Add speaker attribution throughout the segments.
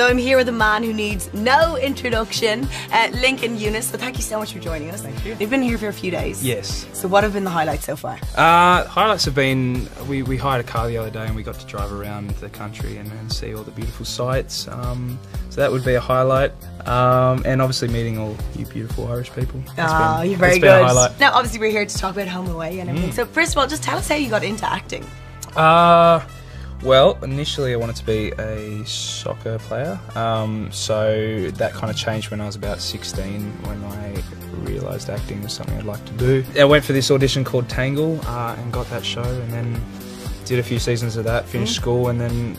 Speaker 1: So I'm here with a man who needs no introduction, Lincoln Younes. So thank you so much for joining us.
Speaker 2: Thank you.
Speaker 1: You've been here for a few days.
Speaker 2: Yes.
Speaker 1: So what have been the highlights so far?
Speaker 2: Highlights have been, we hired a car the other day and we got to drive around the country and see all the beautiful sights. So that would be a highlight. And obviously meeting all you beautiful Irish people.
Speaker 1: You're very good.
Speaker 2: Been a highlight.
Speaker 1: Now obviously we're here to talk about Home Away and everything. So first of all, just tell us how you got into acting.
Speaker 2: Well, initially I wanted to be a soccer player, so that kind of changed when I was about 16 when I realised acting was something I'd like to do. I went for this audition called Tangle and got that show, and then did a few seasons of that, finished school, and then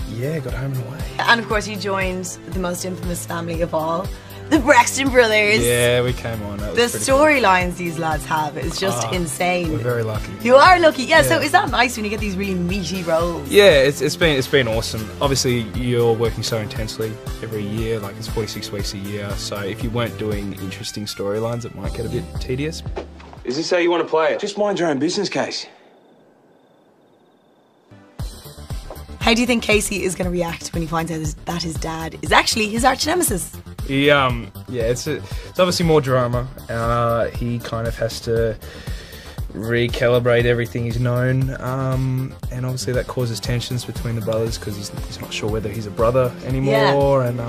Speaker 2: yeah, got Home and Away.
Speaker 1: And of course you joined the most infamous family of all, the Braxton brothers.
Speaker 2: Yeah, we came on. That was
Speaker 1: the storylines these lads have is just insane.
Speaker 2: We're very lucky.
Speaker 1: You are lucky, yeah. So is that nice when you get these really meaty roles?
Speaker 2: Yeah, it's been awesome. Obviously, you're working so intensely every year, like it's 46 weeks a year. So if you weren't doing interesting storylines, it might get a bit tedious.
Speaker 3: Is this how you want to play it? Just mind your own business, Case.
Speaker 1: How do you think Casey is going to react when he finds out that his dad is actually his arch nemesis?
Speaker 2: Yeah, it's obviously more drama. He kind of has to recalibrate everything he's known, and obviously that causes tensions between the brothers because he's not sure whether he's a brother anymore, and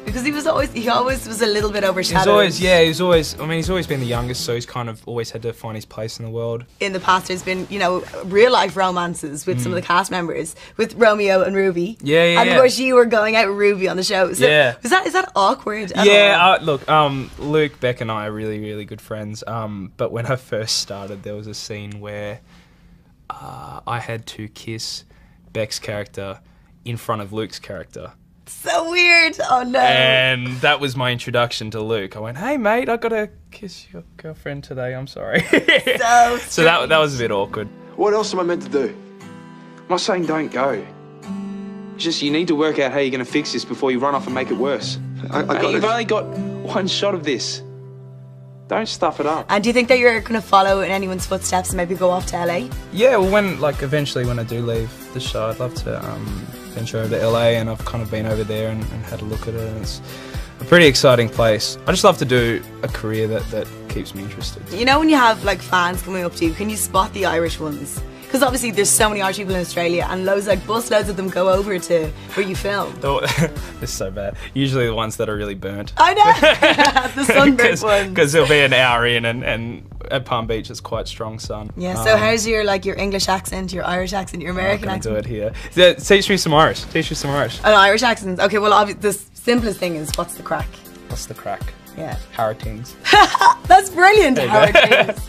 Speaker 1: because he always was a little bit overshadowed.
Speaker 2: He's always been the youngest, so he's kind of always had to find his place in the world. In
Speaker 1: the past there's been, you know, real life romances with some of the cast members, with Romeo and Ruby. And of course you were going out with Ruby on the show. So is that awkward at all?
Speaker 2: Look, Luke, Beck and I are really, really good friends, but when I first started there was a scene where I had to kiss Beck's character in front of Luke's character.
Speaker 1: So weird. Oh no.
Speaker 2: And that was my introduction to Luke. I went, "Hey mate, I gotta kiss your girlfriend today, I'm sorry." So that was a bit awkward.
Speaker 3: What else am I meant to do? I'm not saying don't go. It's just you need to work out how you're gonna fix this before you run off and make it worse. You've only got one shot of this. Don't stuff it up.
Speaker 1: And do you think that you're gonna follow in anyone's footsteps and maybe go off to LA?
Speaker 2: Yeah, well eventually when I do leave the show, I'd love to venture over to LA, and I've kind of been over there and had a look at it, and it's a pretty exciting place. I just love to do a career that keeps me interested. You
Speaker 1: know when you have like fans coming up to you, can you spot the Irish ones? Because obviously there's so many Irish people in Australia and busloads of them go over to where you film.
Speaker 2: It's so bad. Usually the ones that are really burnt.
Speaker 1: I know! The sunburnt ones.
Speaker 2: Because they'll be an hour in and at Palm Beach it's quite strong sun.
Speaker 1: Yeah, so how's your English accent, your Irish accent, your American accent?
Speaker 2: I can't do it here. Teach me some Irish. Teach me some Irish.
Speaker 1: An Irish accent? Okay, well the simplest thing is, what's the crack?
Speaker 2: What's the crack?
Speaker 1: Yeah.
Speaker 2: Harrotings.
Speaker 1: That's brilliant, Harrotings.